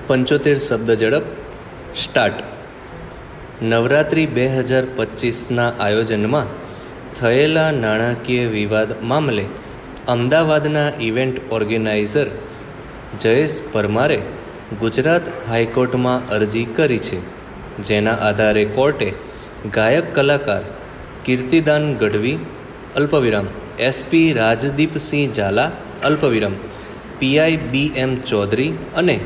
75 શબ્દ ઝડપ સ્ટાર્ટ. નવરાત્રિ 2025ના આયોજનમાં થયેલા નાણાકીય વિવાદ મામલે અમદાવાદના ઇવેન્ટ ઓર્ગેનાઇઝર જયેશ પરમારે ગુજરાત હાઈકોર્ટમાં અરજી કરી છે, જેના આધારે કોર્ટે ગાયક કલાકાર કીર્તિદાન ગઢવી અલ્પવિરામ એસપી રાજદીપસિંહ ઝાલા અલ્પવિરામ પીઆઈ BM ચૌધરી અને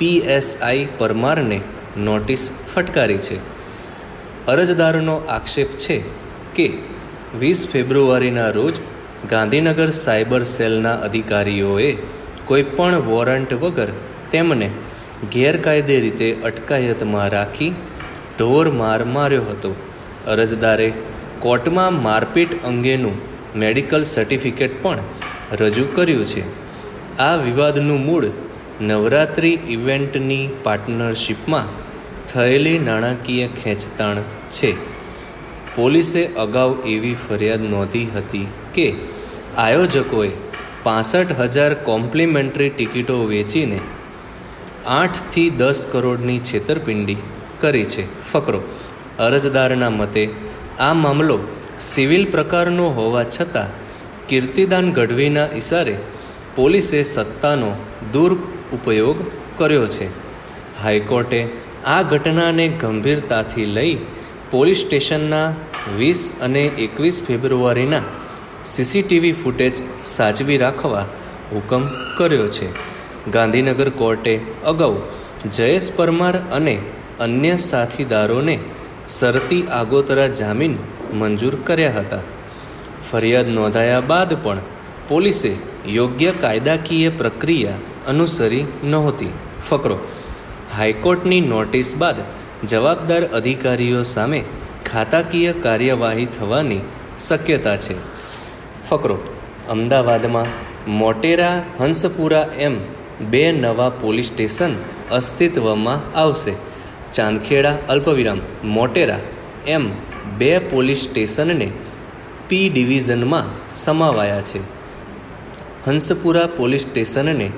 PSI પરમારને નોટિસ ફટકારી છે. અરજદારનો આક્ષેપ છે કે 20 ફેબ્રુઆરીના રોજ ગાંધીનગર સાયબર સેલના અધિકારીઓએ કોઈપણ વોરંટ વગર તેમને ગેરકાયદે રીતે અટકાયતમાં રાખી ઢોર માર માર્યો હતો. અરજદારે કોર્ટમાં મારપીટ અંગેનું મેડિકલ સર્ટિફિકેટ પણ રજૂ કર્યું છે. આ વિવાદનું મૂળ નવરાત્રિ ઇવેન્ટની પાર્ટનરશિપમાં થયેલી નાણાકીય ખેંચતાણ છે. પોલીસે અગાઉ એવી ફરિયાદ નોંધી હતી કે આયોજકોએ 65,000 કોમ્પ્લિમેન્ટરી ટિકિટો વેચીને 8થી 10 કરોડની છેતરપિંડી કરી છે. ફકરો: અરજદારના મતે આ મામલો સિવિલ પ્રકારનો હોવા છતાં કીર્તિદાન ગઢવીના ઇશારે પોલીસે સત્તાનો દુરુપયોગ કર્યો છે. હાઈકોર્ટે આ ઘટનાને ગંભીરતાથી લઈ પોલીસ સ્ટેશનના 20 અને 21 ફેબ્રુઆરીના CCTV ફૂટેજ સાચવી રાખવા હુકમ કર્યો છે. ગાંધીનગર કોર્ટે અગાઉ જયેશ પરમાર અને અન્ય સાથીદારોને શરતી આગોતરા જામીન મંજૂર કર્યા હતા. ફરિયાદ નોંધાયા બાદ પણ પોલીસે યોગ્ય કાયદાકીય પ્રક્રિયા અનુસરી નહોતી. ફકરો: હાઈકોર્ટની નોટિસ બાદ જવાબદાર અધિકારીઓ સામે ખાતાકીય કાર્યવાહી થવાની શક્યતા છે. ફકરો: અમદાવાદમાં મોટેરા, હંસપુરા એમ 2 નવા પોલીસ સ્ટેશન અસ્તિત્વમાં આવશે. ચાંદખેડા અલ્પવિરામ મોટેરા એમ 2 પોલીસ સ્ટેશનને P ડિવિઝનમાં સમાવાયા છે. હંસપુરા પોલીસ સ્ટેશનને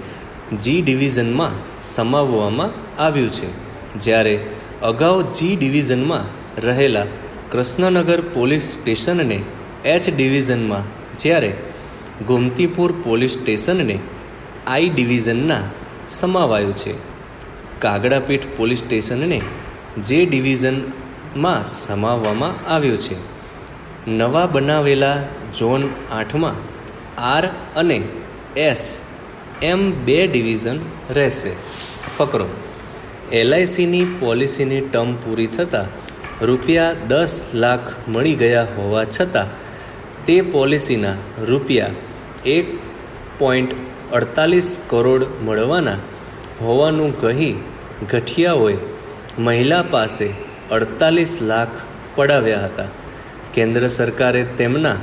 G ડિવિઝનમાં સમાવવામાં આવ્યું છે, જ્યારે અગાઉ G ડિવિઝનમાં રહેલા કૃષ્ણનગર પોલીસ સ્ટેશનને H ડિવિઝનમાં, જ્યારે ગોમતીપુર પોલીસ સ્ટેશનને I ડિવિઝનના સમાવાયું છે. કાગડાપીઠ પોલીસ સ્ટેશનને J ડિવિઝનમાં સમાવવામાં આવ્યું છે. નવા બનાવેલા ઝોન 8માં R અને S એમ 2 ડિવિઝન રહેશે. ફકરો: LICની પોલિસીની ટર્મ પૂરી થતાં રૂપિયા 10 લાખ મળી ગયા હોવા છતાં તે પોલિસીના રૂપિયા 1.48 કરોડ મળવાના હોવાનું કહી ગઠિયાઓએ મહિલા પાસે 48 લાખ પડાવ્યા હતા. કેન્દ્ર સરકારે તેમના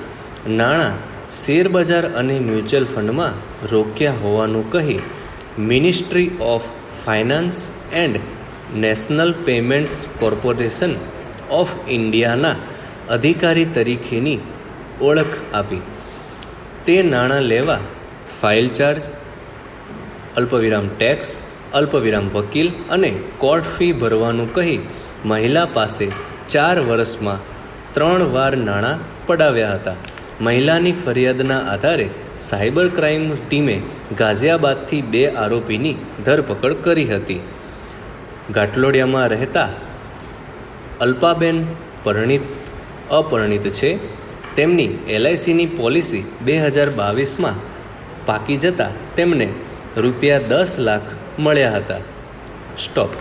નાણાં શેરબજાર અને મ્યુચ્યુઅલ ફંડમાં રોક્યા હોવાનું કહી ministry of finance and national payments corporation of ઇન્ડિયાના અધિકારી તરીકેની ઓળખ આપી. તે નાણાં લેવા ફાઇલ ચાર્જ, અલ્પવિરામ ટેક્સ, અલ્પવિરામ વકીલ અને કોર્ટ ફી ભરવાનું કહી મહિલા પાસે 4 વર્ષમાં 3 વાર નાણાં પડાવ્યા હતા. મહિલાની ફરિયાદના આધારે સાયબર ક્રાઇમ ટીમે ગાઝિયાબાદથી 2 આરોપીની ધરપકડ કરી હતી. ઘાટલોડિયામાં રહેતા અલ્પાબેન અપરિણીત છે. તેમની LICની પોલિસી 2022માં પાકી જતાં તેમને રૂપિયા 10 લાખ મળ્યા હતા. સ્ટોપ.